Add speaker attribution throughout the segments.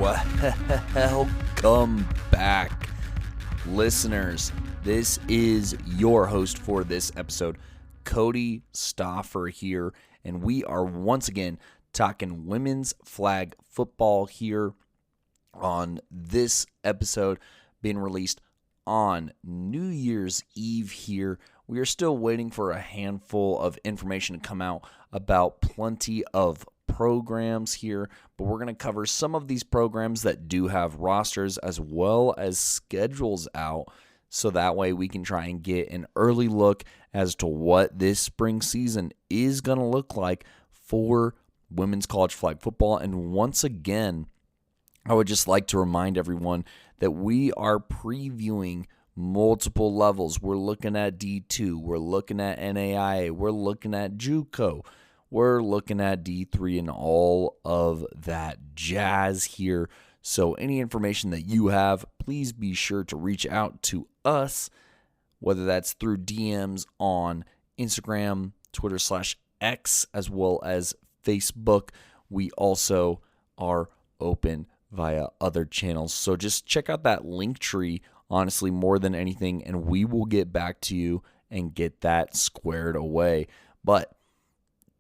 Speaker 1: Welcome back, listeners. This is your host for this episode, Cody Stoffer here, and we are once again talking women's flag football here on this episode being released on New Year's Eve here. We are still waiting for a handful of information to come out about plenty of programs here, but we're going to cover some of these programs that do have rosters as well as schedules out, so that way we can try and get an early look as to what this spring season is going to look like for women's college flag football. And once again, I would just like to remind everyone that we are previewing multiple levels. We're looking at D2, we're looking at NAIA, we're looking at JUCO, we're looking at D3 and all of that jazz here. So any information that you have, please be sure to reach out to us, whether that's through DMs on Instagram, Twitter /X, as well as Facebook. We also are open via other channels. So just check out that link tree, honestly, more than anything, and we will get back to you and get that squared away. But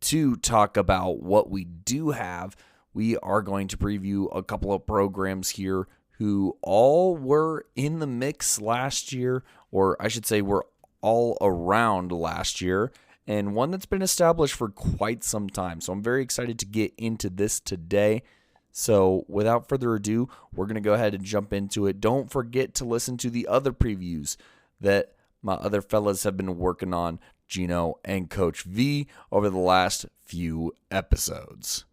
Speaker 1: to talk about what we do have, we are going to preview a couple of programs here who all were in the mix last year, or I should say were all around last year, and one that's been established for quite some time. So I'm very excited to get into this today. So without further ado, we're going to go ahead and jump into it. Don't forget to listen to the other previews that my other fellas have been working on, Gino and Coach V, over the last few episodes.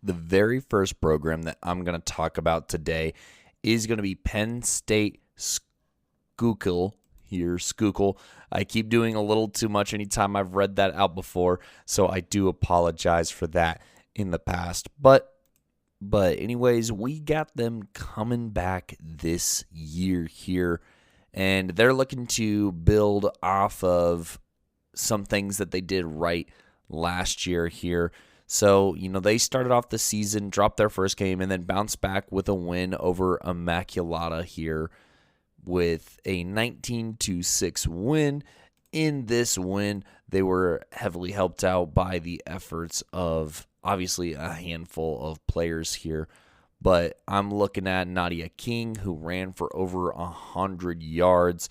Speaker 1: The very first program that I'm going to talk about today is going to be Penn State Schuylkill. Here, Schuylkill. I keep doing a little too much anytime I've read that out before, so I do apologize for that in the past. But anyways, we got them coming back this year here, and they're looking to build off of some things that they did right last year here. So, they started off the season, dropped their first game, and then bounced back with a win over Immaculata here with a 19-6 win. In this win, they were heavily helped out by the efforts of obviously a handful of players here, but I'm looking at Nadia King, who ran for over 100 yards,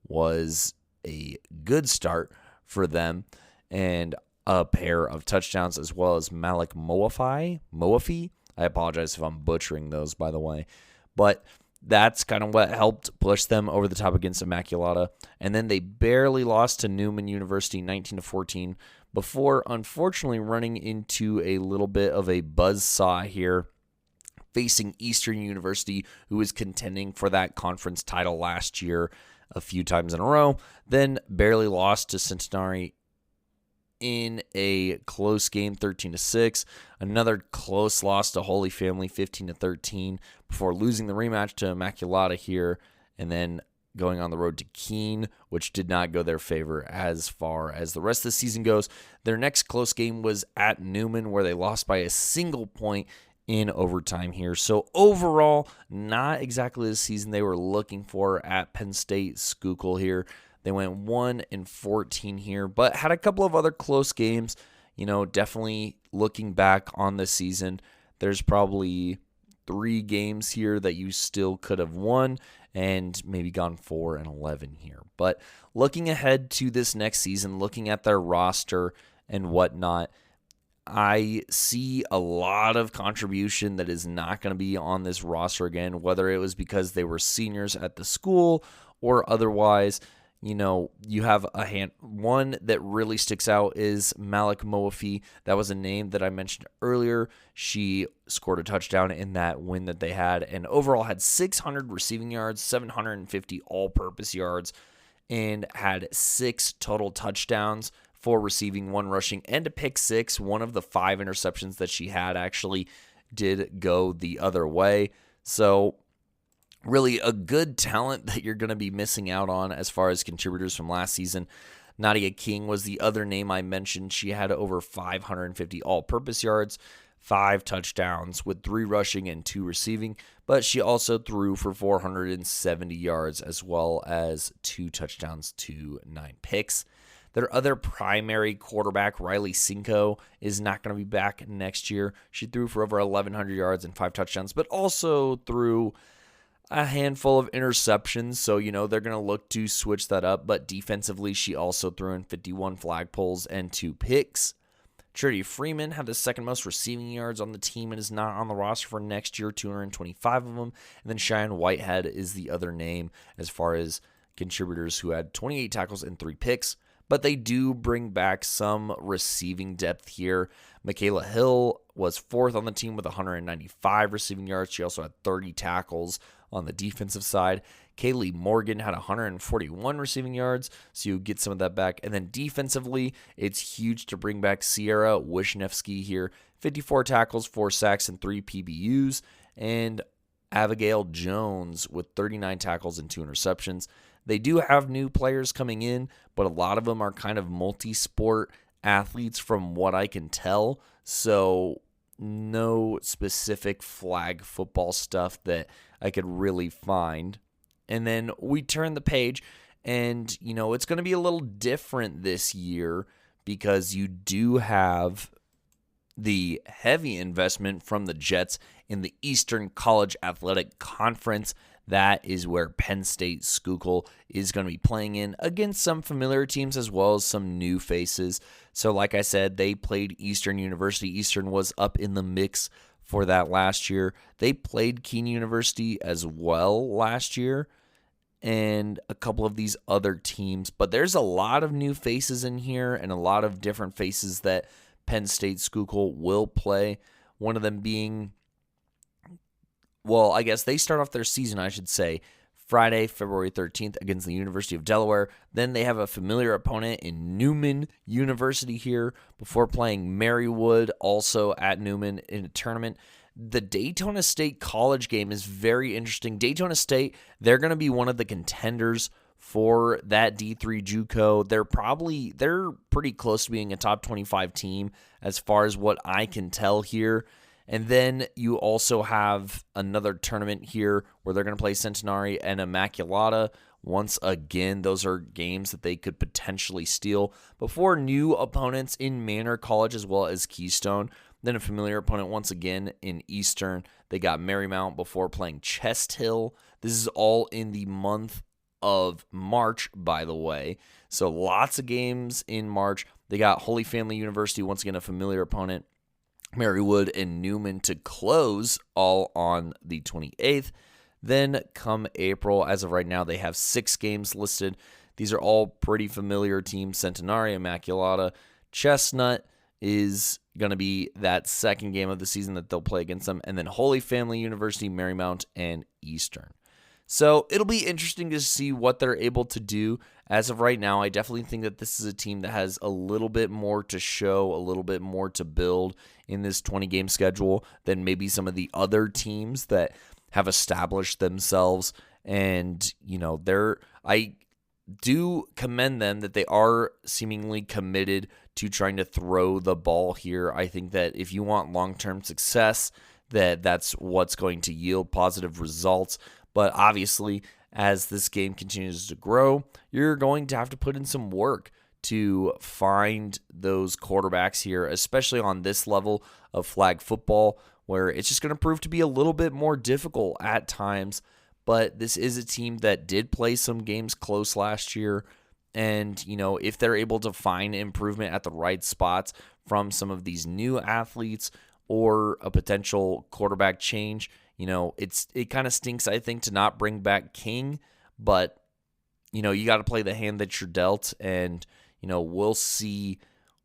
Speaker 1: was a good start for them, and a pair of touchdowns, as well as Malik Moafi. I apologize if I'm butchering those, by the way, but that's kind of what helped push them over the top against Immaculata. And then they barely lost to Newman University 19-14 before unfortunately running into a little bit of a buzzsaw here, facing Eastern University, who was contending for that conference title last year a few times in a row. Then barely lost to Centenary in a close game, 13-6. Another close loss to Holy Family, 15-13, before losing the rematch to Immaculata here, and then going on the road to Keene, which did not go their favor as far as the rest of the season goes. Their next close game was at Newman, where they lost by a single point in overtime here. So overall, not exactly the season they were looking for at Penn State Schuylkill here. They went 1-14 here, but had a couple of other close games. Definitely looking back on the season, there's probably 3 games here that you still could have won and maybe gone 4-11 here. But looking ahead to this next season, looking at their roster and whatnot, I see a lot of contribution that is not going to be on this roster again, whether it was because they were seniors at the school or otherwise. You have one that really sticks out is Malik Moafi. That was a name that I mentioned earlier. She scored a touchdown in that win that they had, and overall had 600 receiving yards, 750 all-purpose yards, and had 6 total touchdowns, 4 receiving, 1 rushing, and a pick 6. One of the 5 interceptions that she had actually did go the other way. So really a good talent that you're going to be missing out on as far as contributors from last season. Nadia King was the other name I mentioned. She had over 550 all-purpose yards, 5 touchdowns with 3 rushing and 2 receiving, but she also threw for 470 yards as well as 2 touchdowns to 9 picks. Their other primary quarterback, Riley Cinco, is not going to be back next year. She threw for over 1,100 yards and 5 touchdowns, but also threw a handful of interceptions. So, they're going to look to switch that up. But defensively, she also threw in 51 flagpoles and 2 picks. Charity Freeman had the second most receiving yards on the team and is not on the roster for next year, 225 of them. And then Cheyenne Whitehead is the other name as far as contributors who had 28 tackles and 3 picks. But they do bring back some receiving depth here. Michaela Hill was 4th on the team with 195 receiving yards. She also had 30 tackles on the defensive side. Kaylee Morgan had 141 receiving yards, so you get some of that back. And then defensively, it's huge to bring back Sierra Wisniewski here. 54 tackles, 4 sacks, and 3 PBUs. And Abigail Jones with 39 tackles and 2 interceptions. They do have new players coming in, but a lot of them are kind of multi-sport athletes from what I can tell. So no specific flag football stuff that I could really find. And then we turn the page and, it's going to be a little different this year because you do have the heavy investment from the Jets in the Eastern College Athletic Conference. That is where Penn State Schuylkill is going to be playing in against some familiar teams as well as some new faces. So like I said, they played Eastern University. Eastern was up in the mix for that last year. They played Keene University as well last year and a couple of these other teams. But there's a lot of new faces in here and a lot of different faces that Penn State Schuylkill will play. One of them being, I guess they start off their season, I should say, Friday, February 13th against the University of Delaware. Then they have a familiar opponent in Newman University here before playing Marywood, also at Newman in a tournament. The Daytona State College game is very interesting. Daytona State, they're going to be one of the contenders for that D3 JUCO. They're pretty close to being a top 25 team as far as what I can tell here. And then you also have another tournament here where they're going to play Centenary and Immaculata. Once again, those are games that they could potentially steal before new opponents in Manor College as well as Keystone. Then a familiar opponent once again in Eastern. They got Marymount before playing Chest Hill. This is all in the month of March, by the way. So lots of games in March. They got Holy Family University, once again a familiar opponent. Marywood and Newman to close all on the 28th. Then come April, as of right now, they have 6 games listed. These are all pretty familiar teams. Centenary, Immaculata, Chestnut is going to be that second game of the season that they'll play against them. And then Holy Family University, Marymount, and Eastern. So it'll be interesting to see what they're able to do. As of right now, I definitely think that this is a team that has a little bit more to show, a little bit more to build in this 20-game schedule than maybe some of the other teams that have established themselves. And, I do commend them that they are seemingly committed to trying to throw the ball here. I think that if you want long-term success, that's what's going to yield positive results. But obviously, as this game continues to grow, you're going to have to put in some work to find those quarterbacks here, especially on this level of flag football, where it's just going to prove to be a little bit more difficult at times. But this is a team that did play some games close last year. And, if they're able to find improvement at the right spots from some of these new athletes or a potential quarterback change, it kind of stinks, I think, to not bring back King, but, you got to play the hand that you're dealt, and, we'll see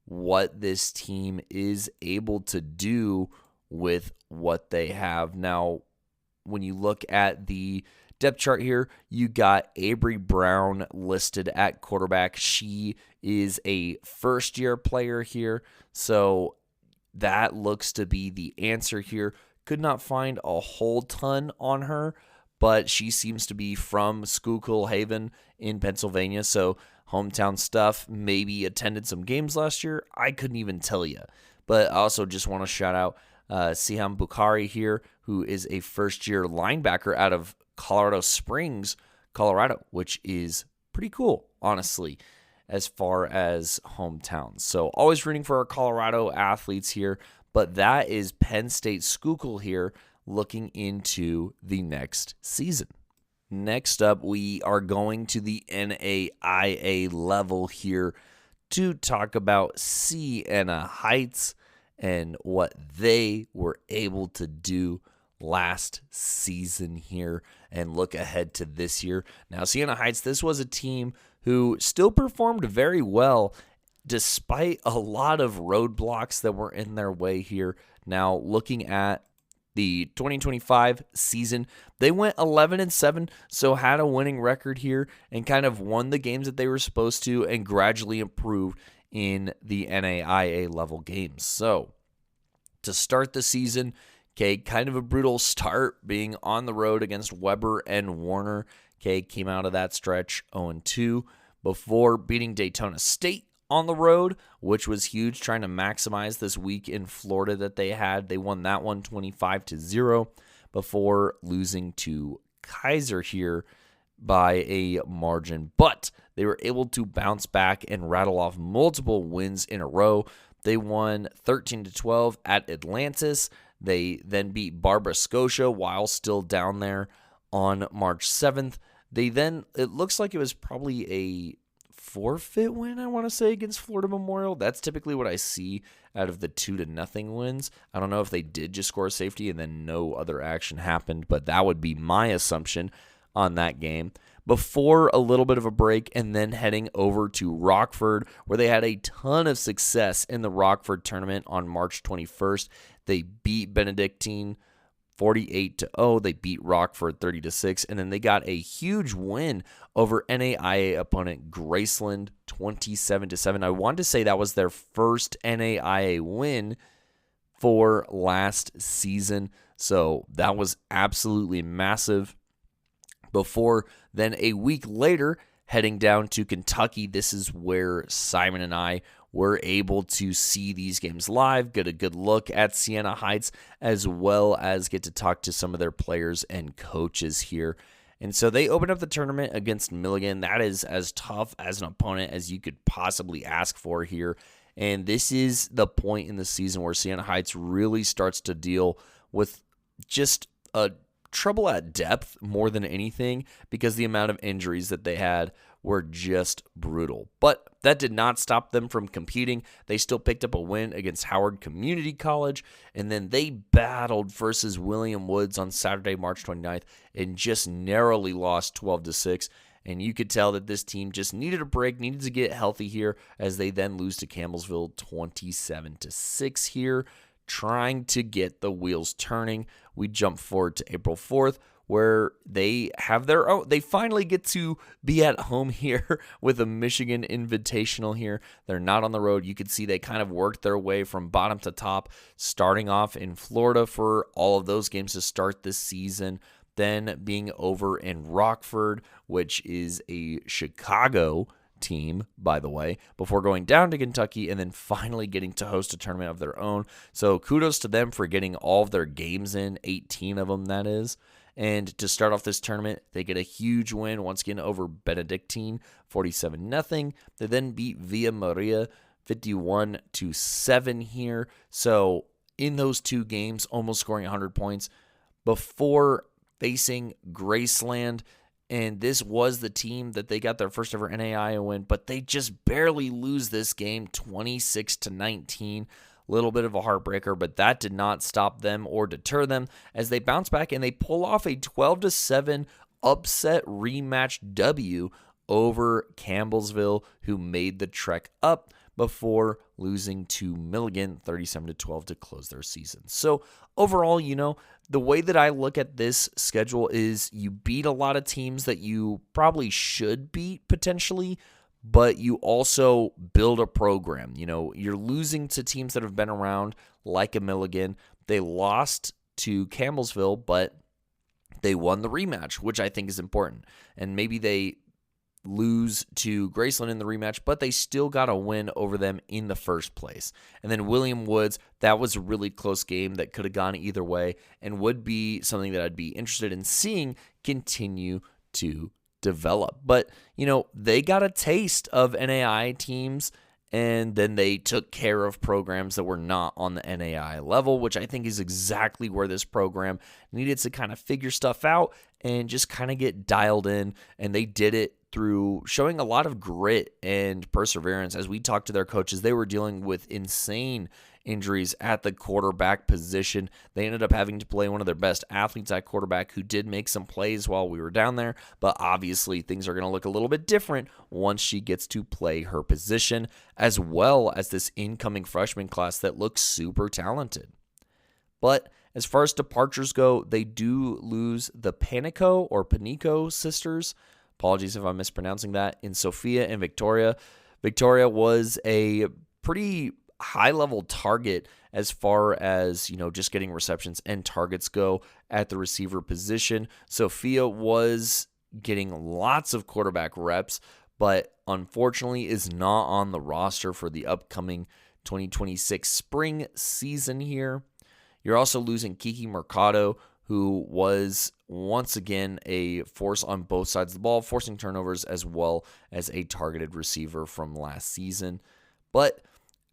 Speaker 1: what this team is able to do with what they have. Now, when you look at the depth chart here, you got Avery Brown listed at quarterback. She is a first-year player here, so that looks to be the answer here. Could not find a whole ton on her, but she seems to be from Schuylkill Haven in Pennsylvania, so hometown stuff. Maybe attended some games last year. I couldn't even tell you. But I also just want to shout out Siham Bukhari here, who is a first-year linebacker out of Colorado Springs, Colorado, which is pretty cool, honestly, as far as hometowns. So always rooting for our Colorado athletes here, but that is Penn State Schuylkill here looking into the next season. Next up, we are going to the NAIA level here to talk about Siena Heights and what they were able to do last season here and look ahead to this year. Now, Siena Heights, this was a team who still performed very well despite a lot of roadblocks that were in their way here. Now, looking at the 2025 season, they went 11-7, so had a winning record here and kind of won the games that they were supposed to and gradually improved in the NAIA level games. So, to start the season, okay, kind of a brutal start being on the road against Weber and Warner. Okay, came out of that stretch 0-2 before beating Daytona State on the road, which was huge, trying to maximize this week in Florida that they had. They won that one 25-0 before losing to Kaiser here by a margin. But they were able to bounce back and rattle off multiple wins in a row. They won 13-12 at Atlantis. They then beat Barbara Scotia while still down there on March 7th. They then, it looks like it was probably a forfeit win, I want to say, against Florida Memorial. That's typically what I see out of the 2-0 wins. I don't know if they did just score a safety and then no other action happened, but that would be my assumption on that game. Before a little bit of a break and then heading over to Rockford, where they had a ton of success in the Rockford tournament on March 21st. They beat Benedictine 48-0. They beat Rockford 30-6, and then they got a huge win over NAIA opponent Graceland 27-7. I wanted to say that was their first NAIA win for last season, so that was absolutely massive. Before then, a week later, heading down to Kentucky, this is where Simon and I were able to see these games live, get a good look at Siena Heights, as well as get to talk to some of their players and coaches here. And so they opened up the tournament against Milligan. That is as tough as an opponent as you could possibly ask for here. And this is the point in the season where Siena Heights really starts to deal with just a trouble at depth more than anything, because the amount of injuries that they had were just brutal. But that did not stop them from competing. They still picked up a win against Howard Community College, and then they battled versus William Woods on Saturday, March 29th, and just narrowly lost 12-6. And you could tell that this team just needed a break, needed to get healthy here, as they then lose to Campbellsville 27-6 here, trying to get the wheels turning. We jump forward to April 4th, where they have their own. They finally get to be at home here with a Michigan Invitational here. They're not on the road. You could see they kind of worked their way from bottom to top, starting off in Florida for all of those games to start this season, then being over in Rockford, which is a Chicago team, by the way, before going down to Kentucky and then finally getting to host a tournament of their own. So kudos to them for getting all of their games in, 18 of them, that is. And to start off this tournament, they get a huge win once again over Benedictine, 47-0. They then beat Villa Maria 51-7 here. So in those two games, almost scoring 100 points before facing Graceland. And this was the team that they got their first ever NAIA win, but they just barely lose this game 26-19. Little bit of a heartbreaker, but that did not stop them or deter them as they bounce back and they pull off a 12-7 upset rematch W over Campbellsville, who made the trek up before losing to Milligan 37-12 to close their season. So overall, the way that I look at this schedule is you beat a lot of teams that you probably should beat potentially, but you also build a program. You're losing to teams that have been around, like a Milligan. They lost to Campbellsville, but they won the rematch, which I think is important. And maybe they lose to Graceland in the rematch, but they still got a win over them in the first place. And then William Woods, that was a really close game that could have gone either way and would be something that I'd be interested in seeing continue to develop. But, they got a taste of NAI teams, and then they took care of programs that were not on the NAI level, which I think is exactly where this program needed to kind of figure stuff out and just kind of get dialed in. And they did it through showing a lot of grit and perseverance. As we talked to their coaches, they were dealing with insane injuries at the quarterback position. They ended up having to play one of their best athletes at quarterback, who did make some plays while we were down there, but obviously things are going to look a little bit different once she gets to play her position, as well as this incoming freshman class that looks super talented. But as far as departures go, they do lose the Panico sisters. Apologies if I'm mispronouncing that, in Sophia and Victoria. Victoria was a pretty high-level target as far as, just getting receptions and targets go at the receiver position. Sophia was getting lots of quarterback reps, but unfortunately is not on the roster for the upcoming 2026 spring season here. You're also losing Kiki Mercado, who was once again a force on both sides of the ball, forcing turnovers as well as a targeted receiver from last season. But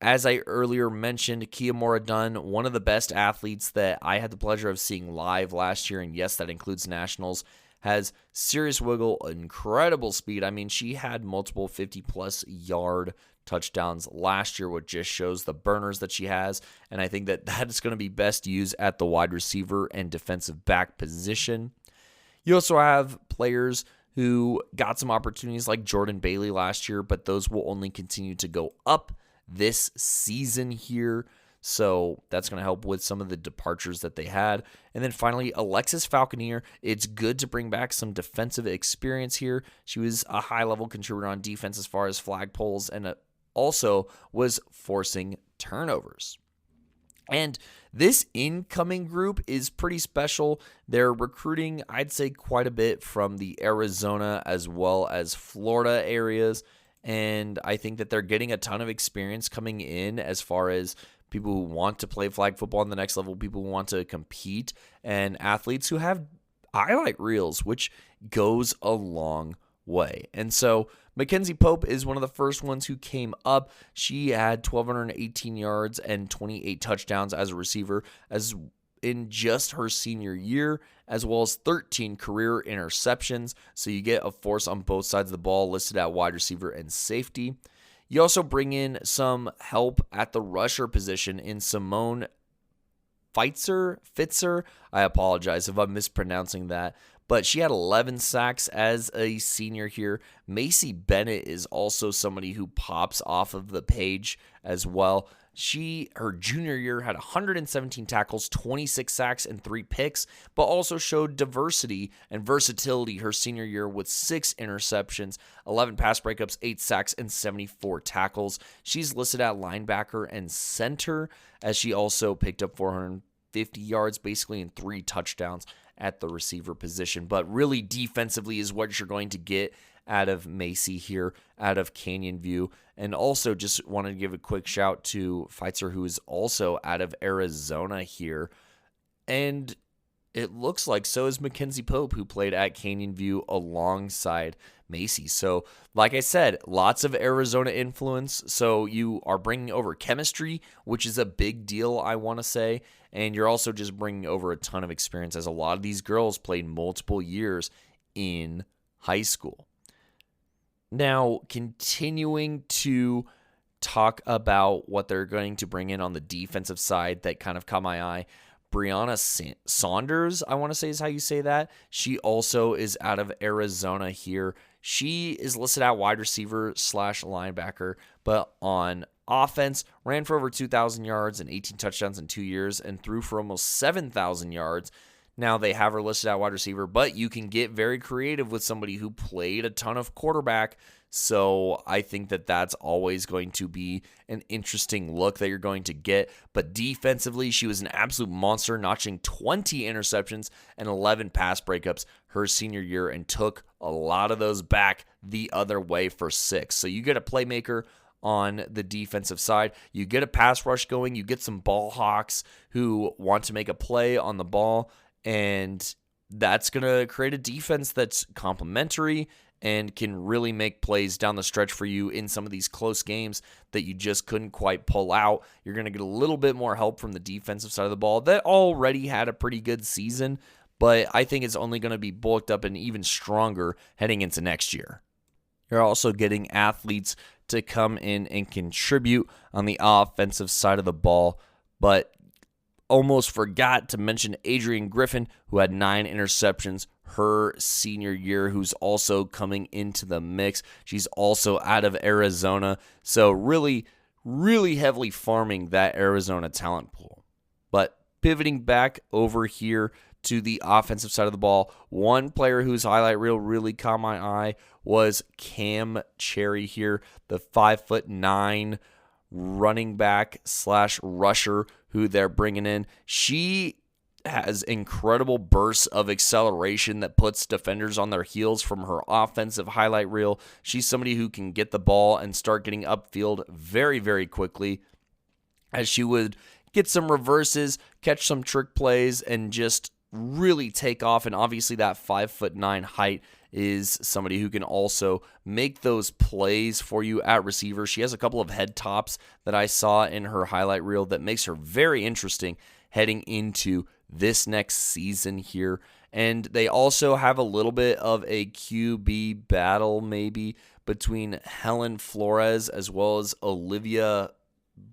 Speaker 1: as I earlier mentioned, Kia Moradun, one of the best athletes that I had the pleasure of seeing live last year, and yes, that includes nationals, has serious wiggle, incredible speed. I mean, she had multiple 50-plus yard touchdowns last year, which just shows the burners that she has, and I think that is going to be best used at the wide receiver and defensive back position. You also have players who got some opportunities like Jordan Bailey last year, but those will only continue to go up this season here. So that's going to help with some of the departures that they had. And then finally, Alexis Falconeer. It's good to bring back some defensive experience here. She was a high-level contributor on defense as far as flagpoles, and also was forcing turnovers. And this incoming group is pretty special. They're recruiting, I'd say, quite a bit from the Arizona as well as Florida areas. And I think that they're getting a ton of experience coming in as far as people who want to play flag football on the next level, people who want to compete, and athletes who have highlight reels, which goes a long way. And so Mackenzie Pope is one of the first ones who came up. She had 1,218 yards and 28 touchdowns as a receiver as in just her senior year, as well as 13 career interceptions. So you get a force on both sides of the ball listed at wide receiver and safety. You also bring in some help at the rusher position in Simone Fitzer. I apologize if I'm mispronouncing that, but she had 11 sacks as a senior here. Macy Bennett is also somebody who pops off of the page as well. Her junior year had 117 tackles, 26 sacks, and 3 picks, but also showed diversity and versatility her senior year with 6 interceptions, 11 pass breakups, 8 sacks, and 74 tackles. She's listed at linebacker and center, as she also picked up 450 yards, basically in 3 touchdowns at the receiver position. But really defensively is what you're going to get out of Macy here, out of Canyon View. And also just wanted to give a quick shout to Feitzer, who is also out of Arizona here. And it looks like so is Mackenzie Pope, who played at Canyon View alongside Macy. So like I said, lots of Arizona influence. So you are bringing over chemistry, which is a big deal, I want to say. And you're also just bringing over a ton of experience, as a lot of these girls played multiple years in high school. Now, continuing to talk about what they're going to bring in on the defensive side that kind of caught my eye. Brianna Saunders, I want to say is how you say that. She also is out of Arizona here. She is listed at wide receiver / linebacker, but on offense, ran for over 2,000 yards and 18 touchdowns in 2 years and threw for almost 7,000 yards. Now, they have her listed at wide receiver, but you can get very creative with somebody who played a ton of quarterback. So I think that that's always going to be an interesting look that you're going to get. But defensively, she was an absolute monster, notching 20 interceptions and 11 pass breakups her senior year and took a lot of those back the other way for 6. So you get a playmaker on the defensive side. You get a pass rush going. You get some ball hawks who want to make a play on the ball. And that's going to create a defense that's complementary and can really make plays down the stretch for you in some of these close games that you just couldn't quite pull out. You're going to get a little bit more help from the defensive side of the ball that already had a pretty good season, but I think it's only going to be bulked up and even stronger heading into next year. You're also getting athletes to come in and contribute on the offensive side of the ball, but almost forgot to mention Adrian Griffin, who had 9 interceptions her senior year, who's also coming into the mix. She's also out of Arizona, so really, really heavily farming that Arizona talent pool. But pivoting back over here to the offensive side of the ball, one player whose highlight reel really caught my eye was Cam Cherry here, the 5'9" running back / rusher who they're bringing in. She has incredible bursts of acceleration that puts defenders on their heels from her offensive highlight reel. She's somebody who can get the ball and start getting upfield very, very quickly, as she would get some reverses, catch some trick plays, and just really take off. And obviously that 5'9" height is somebody who can also make those plays for you at receiver. She has a couple of head tops that I saw in her highlight reel that makes her very interesting heading into this next season here. And they also have a little bit of a QB battle maybe between Helen Flores as well as Olivia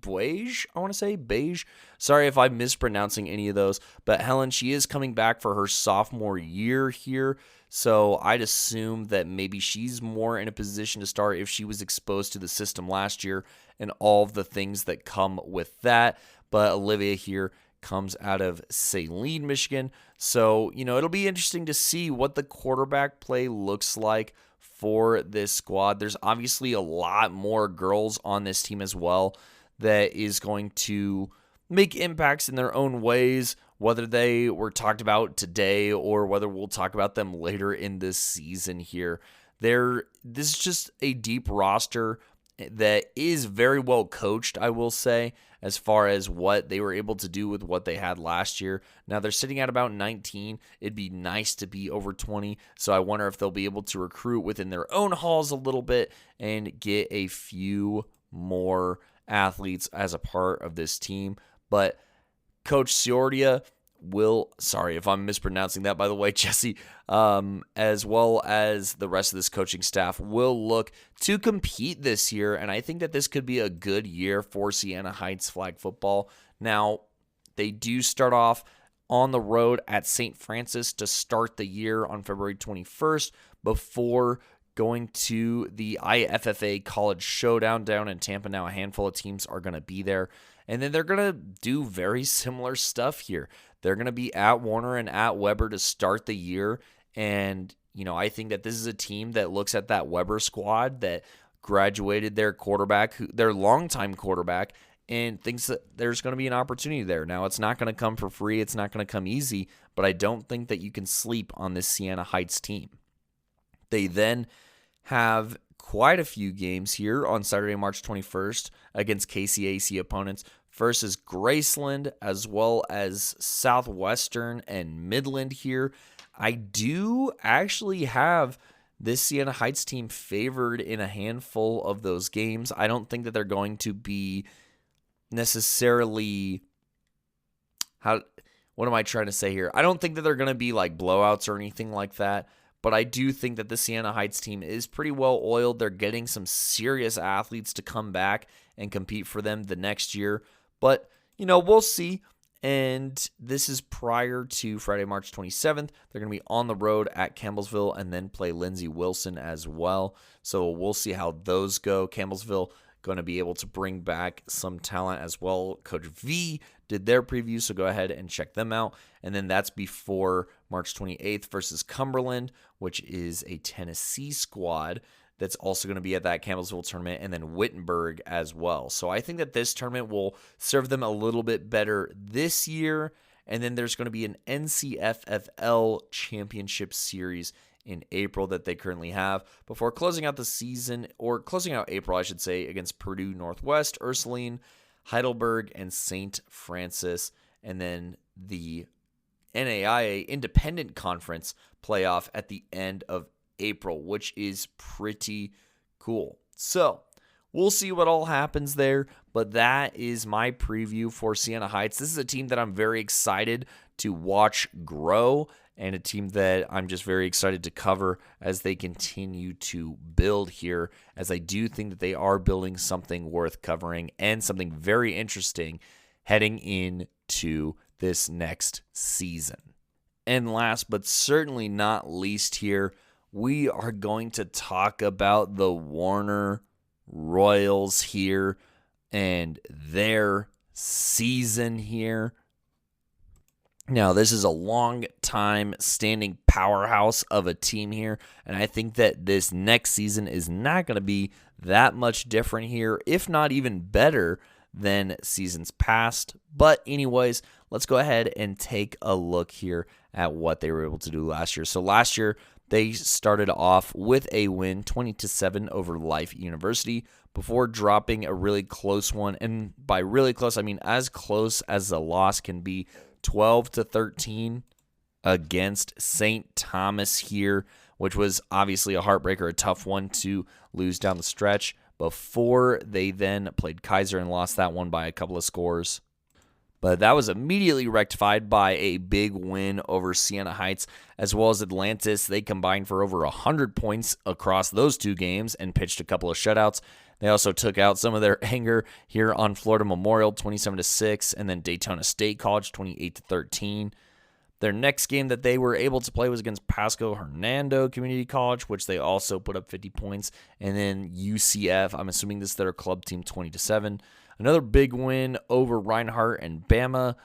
Speaker 1: Beige, I want to say Beige. Sorry if I'm mispronouncing any of those, but Helen, she is coming back for her sophomore year here, so I'd assume that maybe she's more in a position to start if she was exposed to the system last year and all of the things that come with that. But Olivia here comes out of Saline, Michigan, so it'll be interesting to see what the quarterback play looks like for this squad. There's obviously a lot more girls on this team as well that is going to make impacts in their own ways, whether they were talked about today or whether we'll talk about them later in this season here. This is just a deep roster that is very well coached, I will say, as far as what they were able to do with what they had last year. Now, they're sitting at about 19. It'd be nice to be over 20, so I wonder if they'll be able to recruit within their own halls a little bit and get a few more athletes as a part of this team. But Coach Ciordia will, sorry if I'm mispronouncing that, by the way, Jesse, as well as the rest of this coaching staff, will look to compete this year. And I think that this could be a good year for Siena Heights flag football. Now, they do start off on the road at St. Francis to start the year on February 21st before going to the IFFA College Showdown down in Tampa. Now a handful of teams are going to be there. And then they're going to do very similar stuff here. They're going to be at Warner and at Weber to start the year. And, I think that this is a team that looks at that Weber squad that graduated their quarterback, their longtime quarterback, and thinks that there's going to be an opportunity there. Now, it's not going to come for free. It's not going to come easy. But I don't think that you can sleep on this Siena Heights team. They then have quite a few games here on Saturday, March 21st against KCAC opponents versus Graceland as well as Southwestern and Midland here. I do actually have this Siena Heights team favored in a handful of those games. I don't think that they're going to be necessarily what am I trying to say here? I don't think that they're going to be like blowouts or anything like that. But I do think that the Siena Heights team is pretty well oiled. They're getting some serious athletes to come back and compete for them the next year. But, we'll see. And this is prior to Friday, March 27th. They're going to be on the road at Campbellsville and then play Lindsey Wilson as well. So we'll see how those go. Campbellsville going to be able to bring back some talent as well. Coach V did their preview, so go ahead and check them out. And then that's before March 28th versus Cumberland, which is a Tennessee squad that's also going to be at that Campbellsville tournament, and then Wittenberg as well. So I think that this tournament will serve them a little bit better this year. And then there's going to be an NCFFL Championship Series in April that they currently have before closing out the season, or closing out April, I should say, against Purdue Northwest, Ursuline, Heidelberg, and St. Francis. And then the NAIA Independent Conference playoff at the end of April, which is pretty cool. So we'll see what all happens there, but that is my preview for Siena Heights. This is a team that I'm very excited to watch grow, and a team that I'm just very excited to cover as they continue to build here, as I do think that they are building something worth covering and something very interesting heading into this next season. And last but certainly not least here, we are going to talk about the Warner Royals here and their season here. Now, this is a long time standing powerhouse of a team here, and I think that this next season is not going to be that much different here, if not even better than seasons past. But anyways, let's go ahead and take a look here at what they were able to do last year. So last year, they started off with a win, 20-7 over Life University, before dropping a really close one. And by really close, I mean as close as a loss can be, 12-13 against St. Thomas here, which was obviously a heartbreaker, a tough one to lose down the stretch, before they then played Kaiser and lost that one by a couple of scores. But that was immediately rectified by a big win over Siena Heights, as well as Atlantis. They combined for over 100 points across those two games and pitched a couple of shutouts. They also took out some of their anger here on Florida Memorial, 27-6, and then Daytona State College, 28-13. Their next game that they were able to play was against Pasco Hernando Community College, which they also put up 50 points. And then UCF, I'm assuming this is their club team, 20-7. Another big win over Reinhardt and Bama,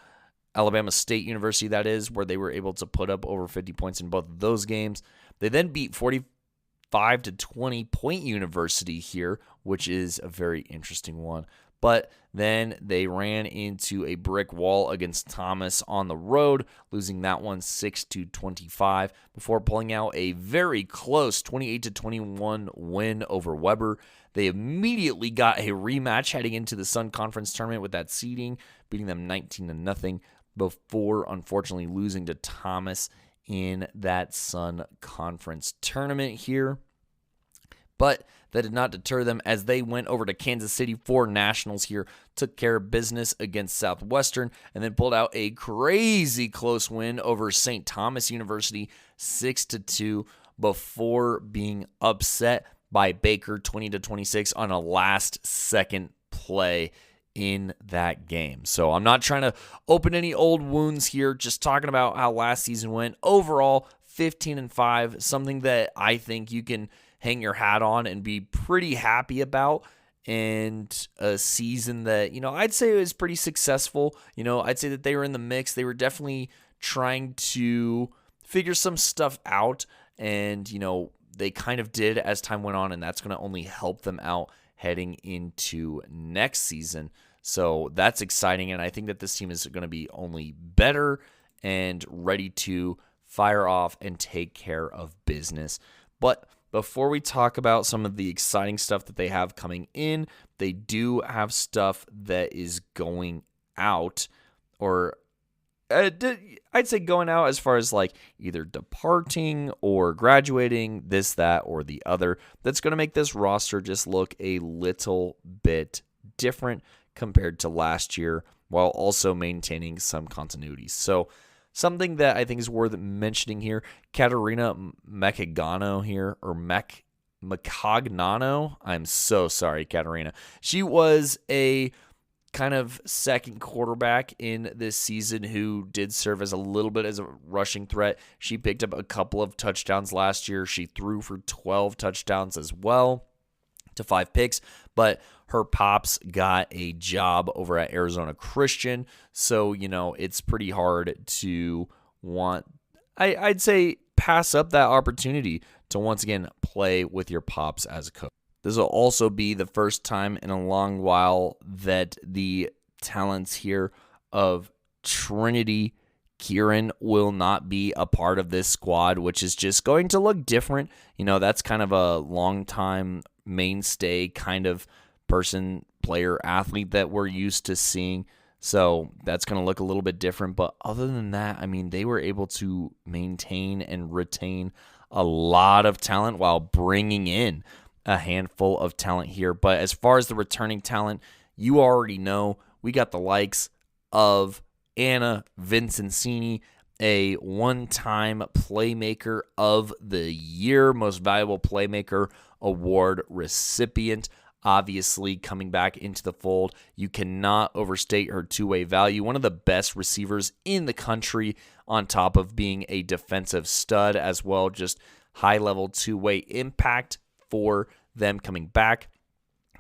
Speaker 1: Alabama State University, that is, where they were able to put up over 50 points in both of those games. They then beat 45-20 Point University here, which is a very interesting one. But then they ran into a brick wall against Thomas on the road, losing that one 6-25 before pulling out a very close 28-21 win over Weber. They immediately got a rematch heading into the Sun Conference tournament with that seeding, beating them 19-0 before unfortunately losing to Thomas in that Sun Conference tournament here. But that did not deter them as they went over to Kansas City for nationals here, took care of business against Southwestern, and then pulled out a crazy close win over St. Thomas University, 6-2, before being upset by Baker, 20-26, on a last-second play in that game. So I'm not trying to open any old wounds here, just talking about how last season went. Overall, 15-5, something that I think you can hang your hat on and be pretty happy about, and a season that, I'd say was pretty successful. I'd say that they were in the mix. They were definitely trying to figure some stuff out, and, they kind of did as time went on, and that's going to only help them out heading into next season. So that's exciting, and I think that this team is going to be only better and ready to fire off and take care of business. But before we talk about some of the exciting stuff that they have coming in, they do have stuff that is going out, or I'd say going out as far as like either departing or graduating, this, that, or the other. That's going to make this roster just look a little bit different compared to last year, while also maintaining some continuity. So something that I think is worth mentioning here, Katerina Mekagano here, or Mekagnano. I'm so sorry, Katerina. She was a kind of second quarterback in this season who did serve as a little bit as a rushing threat. She picked up a couple of touchdowns last year. She threw for 12 touchdowns as well to 5 picks, but her pops got a job over at Arizona Christian. So, it's pretty hard to I'd say pass up that opportunity to once again play with your pops as a coach. This will also be the first time in a long while that the talents here of Trinity Kieran will not be a part of this squad, which is just going to look different. That's kind of a long-time mainstay kind of person, player, athlete that we're used to seeing. So that's going to look a little bit different. But other than that, they were able to maintain and retain a lot of talent while bringing in a handful of talent here. But as far as the returning talent, you already know we got the likes of Anna Vincenzini, a one-time Playmaker of the Year, Most Valuable Playmaker Award recipient. Obviously, coming back into the fold, you cannot overstate her two-way value. One of the best receivers in the country, on top of being a defensive stud as well. Just high-level two-way impact for them coming back.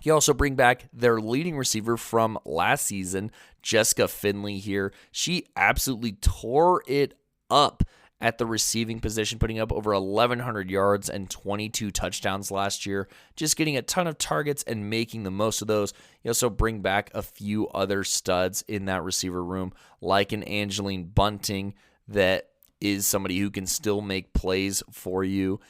Speaker 1: You also bring back their leading receiver from last season, Jessica Finley here. She absolutely tore it up at the receiving position, putting up over 1,100 yards and 22 touchdowns last year, just getting a ton of targets and making the most of those. You also bring back a few other studs in that receiver room, like an Angeline Bunting that is somebody who can still make plays for you.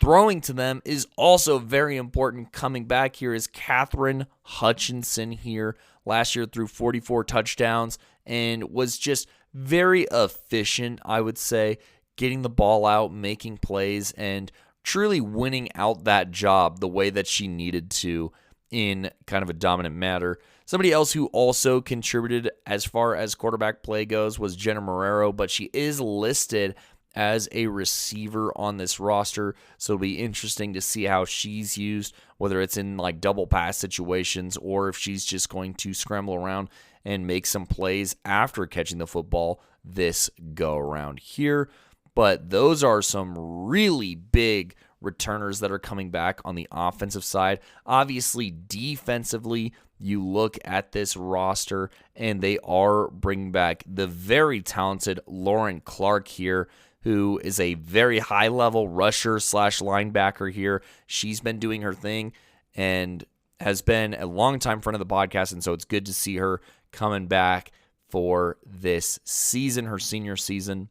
Speaker 1: Throwing to them is also very important. Coming back here is Catherine Hutchinson here. Last year threw 44 touchdowns and was just very efficient, I would say, getting the ball out, making plays, and truly winning out that job the way that she needed to in kind of a dominant manner. Somebody else who also contributed as far as quarterback play goes was Jenna Marrero, but she is listed as a receiver on this roster, so it'll be interesting to see how she's used, whether it's in like double pass situations or if she's just going to scramble around and make some plays after catching the football this go around here. But those are some really big returners that are coming back on the offensive side. Obviously, defensively, you look at this roster and they are bringing back the very talented Lauren Clark here, who is a very high-level rusher / linebacker here. She's been doing her thing and has been a long time friend of the podcast, and so it's good to see her coming back for this season, her senior season,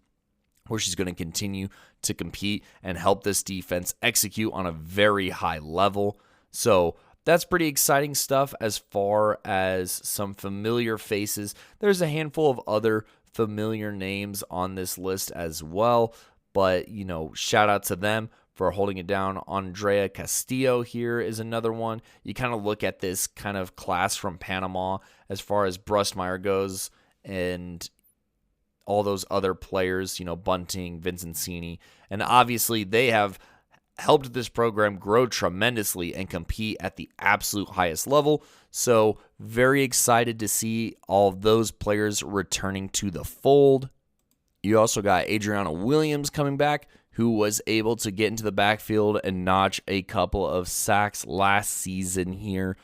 Speaker 1: where she's going to continue to compete and help this defense execute on a very high level. So that's pretty exciting stuff as far as some familiar faces. There's a handful of other familiar names on this list as well, but shout out to them for holding it down. Andrea Castillo here is another one. You kind of look at this kind of class from Panama as far as Brustmeyer goes and all those other players, Bunting, Vincenzini, and obviously they have helped this program grow tremendously and compete at the absolute highest level. So very excited to see all of those players returning to the fold. You also got Adriana Williams coming back, who was able to get into the backfield and notch a couple of sacks last season here.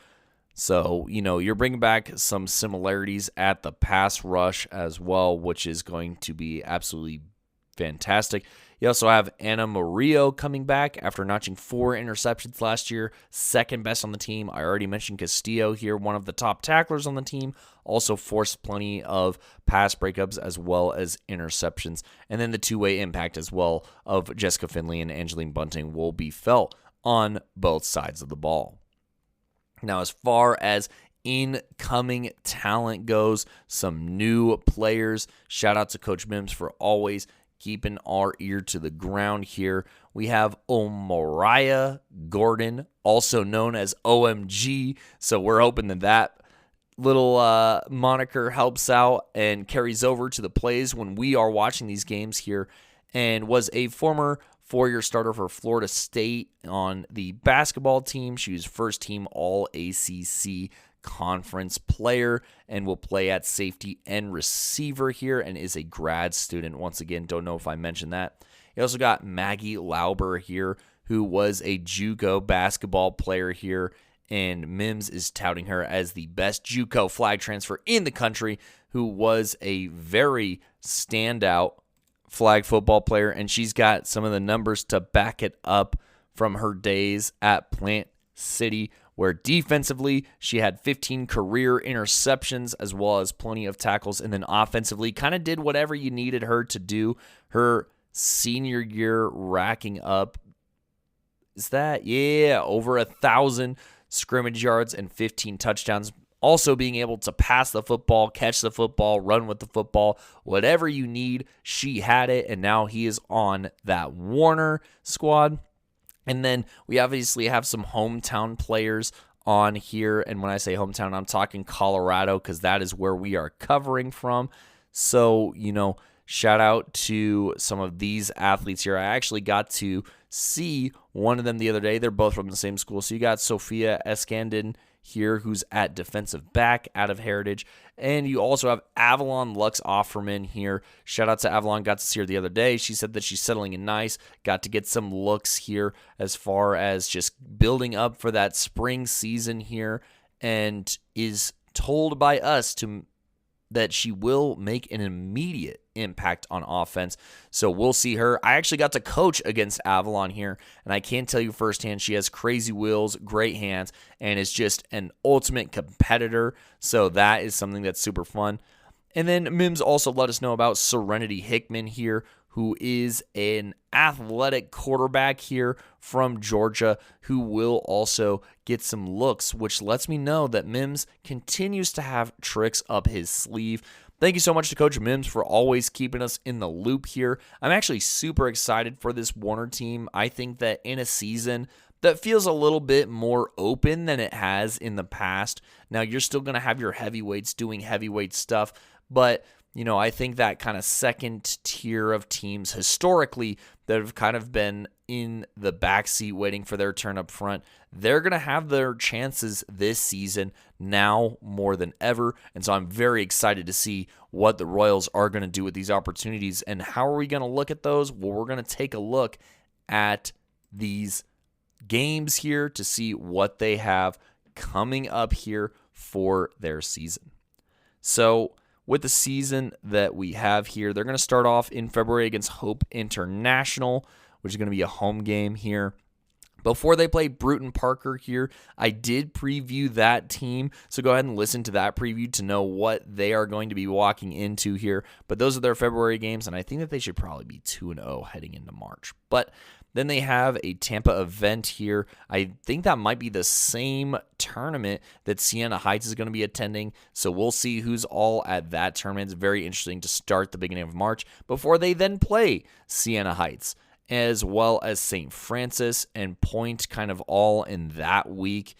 Speaker 1: So, you're bringing back some similarities at the pass rush as well, which is going to be absolutely fantastic. You also have Anna Murillo coming back after notching 4 interceptions last year, second best on the team. I already mentioned Castillo here, one of the top tacklers on the team, also forced plenty of pass breakups as well as interceptions. And then the two-way impact as well of Jessica Finley and Angeline Bunting will be felt on both sides of the ball. Now, as far as incoming talent goes, some new players. Shout out to Coach Mims for always keeping our ear to the ground here. We have Omariah Gordon, also known as OMG. So we're hoping that little moniker helps out and carries over to the plays when we are watching these games here, and was a former 4-year starter for Florida State on the basketball team. She was first team All-ACC conference player and will play at safety and receiver here and is a grad student. Once again, don't know if I mentioned that. You also got Maggie Lauber here, who was a JUCO basketball player here and Mims is touting her as the best JUCO flag transfer in the country, who was a very standout flag football player, and she's got some of the numbers to back it up from her days at Plant City, where defensively she had 15 career interceptions as well as plenty of tackles, and then offensively kind of did whatever you needed her to do. Her senior year racking up, over 1,000 scrimmage yards and 15 touchdowns. Also being able to pass the football, catch the football, run with the football, whatever you need, she had it, and now he is on that Warner squad. And then we obviously have some hometown players on here, and when I say hometown, I'm talking Colorado, because that is where we are covering from. So, shout out to some of these athletes here. I actually got to see one of them the other day. They're both from the same school. So you got Sophia Eskandin here, who's at defensive back out of Heritage. And you also have Avalon Lux Offerman here. Shout out to Avalon. Got to see her the other day. She said that she's settling in nice. Got to get some looks here as far as just building up for that spring season here, and is told by us that she will make an immediate impact on offense. So we'll see her. I actually got to coach against Avalon here, and I can tell you firsthand, she has crazy wheels, great hands, and is just an ultimate competitor. So that is something that's super fun. And then Mims also let us know about Serenity Hickman here, who is an athletic quarterback here from Georgia, who will also get some looks, which lets me know that Mims continues to have tricks up his sleeve. Thank you so much to Coach Mims for always keeping us in the loop here. I'm actually super excited for this Warner team. I think that in a season that feels a little bit more open than it has in the past. Now, you're still going to have your heavyweights doing heavyweight stuff, but I think that kind of second tier of teams historically that have kind of been in the backseat waiting for their turn up front, they're going to have their chances this season now more than ever. And so I'm very excited to see what the Royals are going to do with these opportunities. And how are we going to look at those? Well, we're going to take a look at these games here to see what they have coming up here for their season. So with the season that we have here, they're going to start off in February against Hope International, which is going to be a home game here. Before they play Bruton Parker here, I did preview that team, so go ahead and listen to that preview to know what they are going to be walking into here. But those are their February games, and I think that they should probably be 2-0 heading into March. But then they have a Tampa event here. I think that might be the same tournament that Siena Heights is going to be attending, so we'll see who's all at that tournament. It's very interesting to start the beginning of March before they then play Siena Heights, as well as St. Francis and Point, kind of all in that week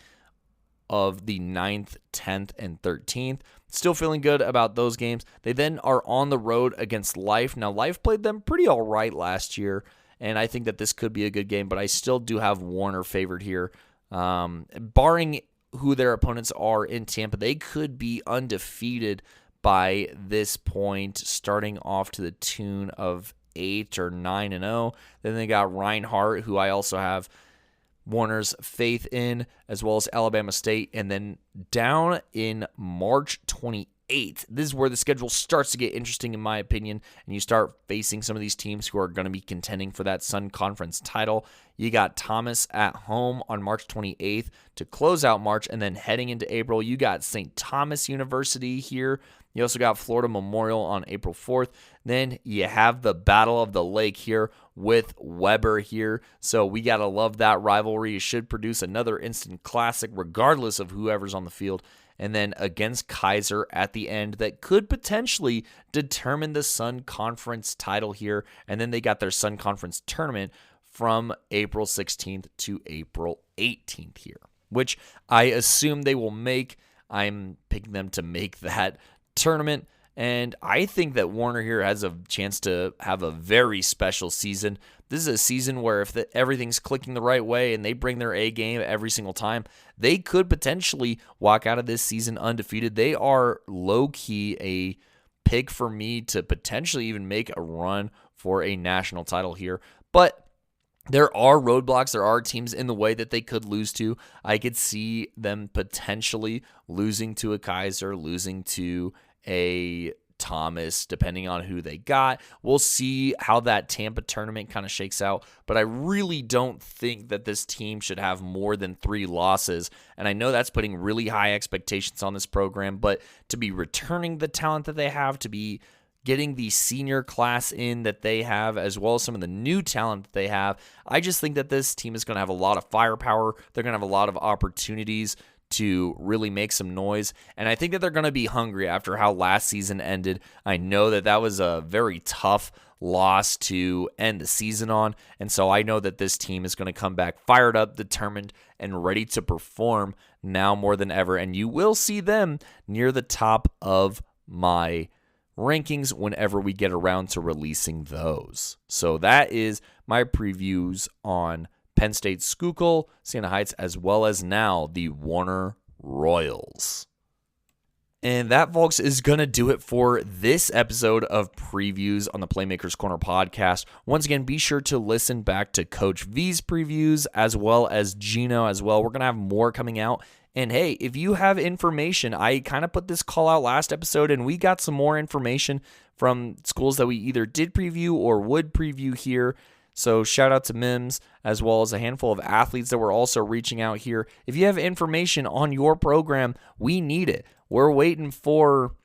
Speaker 1: of the 9th, 10th, and 13th. Still feeling good about those games. They then are on the road against Life. Now, Life played them pretty all right last year, and I think that this could be a good game, but I still do have Warner favored here. Barring who their opponents are in Tampa, they could be undefeated by this point, starting off to the tune of 8 or 9-0. Then they got Reinhardt, who I also have Warner's faith in, as well as Alabama State. And then down in March 28th, this is where the schedule starts to get interesting, in my opinion, and you start facing some of these teams who are going to be contending for that Sun Conference title. You got Thomas at home on March 28th to close out March, and then heading into April, you got St. Thomas University here. You also got Florida Memorial on April 4th. Then you have the Battle of the Lake here with Weber here. So we got to love that rivalry. It should produce another instant classic regardless of whoever's on the field. And then against Kaiser at the end, that could potentially determine the Sun Conference title here. And then they got their Sun Conference tournament from April 16th to April 18th here, which I assume they will make. I'm picking them to make that tournament, and I think that Warner here has a chance to have a very special season. This is a season where if everything's clicking the right way and they bring their A game every single time, they could potentially walk out of this season undefeated. They are low-key a pick for me to potentially even make a run for a national title here. But there are roadblocks. There are teams in the way that they could lose to. I could see them potentially losing to a Kaiser, losing to a Thomas, depending on who they got. We'll see how that Tampa tournament kind of shakes out, but I really don't think that this team should have more than 3 losses, and I know that's putting really high expectations on this program, but to be returning the talent that they have, to be getting the senior class in that they have, as well as some of the new talent that they have, I just think that this team is going to have a lot of firepower. They're going to have a lot of opportunities to really make some noise, and I think that they're going to be hungry after how last season ended. I know that that was a very tough loss to end the season on, and so I know that this team is going to come back fired up, determined, and ready to perform now more than ever, and you will see them near the top of my rankings whenever we get around to releasing those. So that is my previews on Penn State Schuylkill, Siena Heights, as well as now the Warner Royals. And that, folks, is going to do it for this episode of previews on the Playmakers Corner podcast. Once again, be sure to listen back to Coach V's previews as well as Gino as well. We're going to have more coming out. And hey, if you have information, I kind of put this call out last episode, and we got some more information from schools that we either did preview or would preview here. So shout out to Mims, as well as a handful of athletes that were also reaching out here. If you have information on your program, we need it. We're waiting for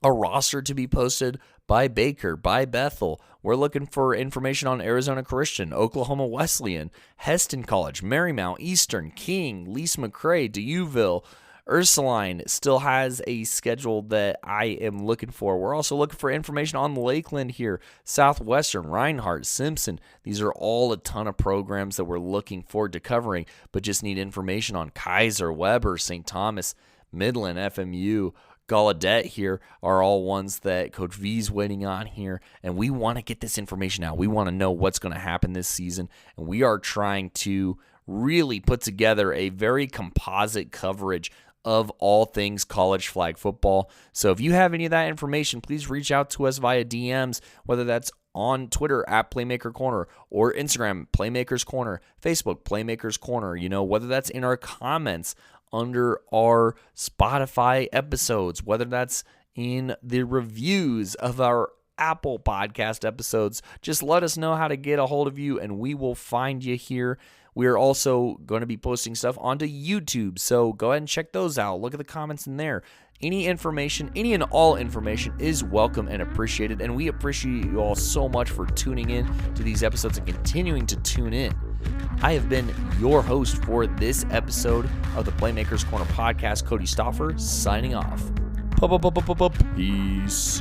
Speaker 1: a roster to be posted by Baker, by Bethel. We're looking for information on Arizona Christian, Oklahoma Wesleyan, Heston College, Marymount, Eastern, King, Lise McRae, DeUville. Ursuline still has a schedule that I am looking for. We're also looking for information on Lakeland here, Southwestern, Reinhardt, Simpson. These are all a ton of programs that we're looking forward to covering, but just need information on Kaiser, Weber, St. Thomas, Midland, FMU, Gallaudet here are all ones that Coach V's waiting on here, and we want to get this information out. We want to know what's going to happen this season, and we are trying to really put together a very composite coverage of all things college flag football. So if you have any of that information, please reach out to us via DMs, whether that's on Twitter at Playmaker Corner or Instagram, Playmakers Corner, Facebook, Playmakers Corner, whether that's in our comments under our Spotify episodes, whether that's in the reviews of our Apple podcast episodes. Just let us know how to get a hold of you, and we will find you here. We are also going to be posting stuff onto YouTube, so go ahead and check those out. Look at the comments in there. Any information, any and all information is welcome and appreciated, and we appreciate you all so much for tuning in to these episodes and continuing to tune in. I have been your host for this episode of the Playmakers Corner podcast, Cody Stauffer, signing off. Peace.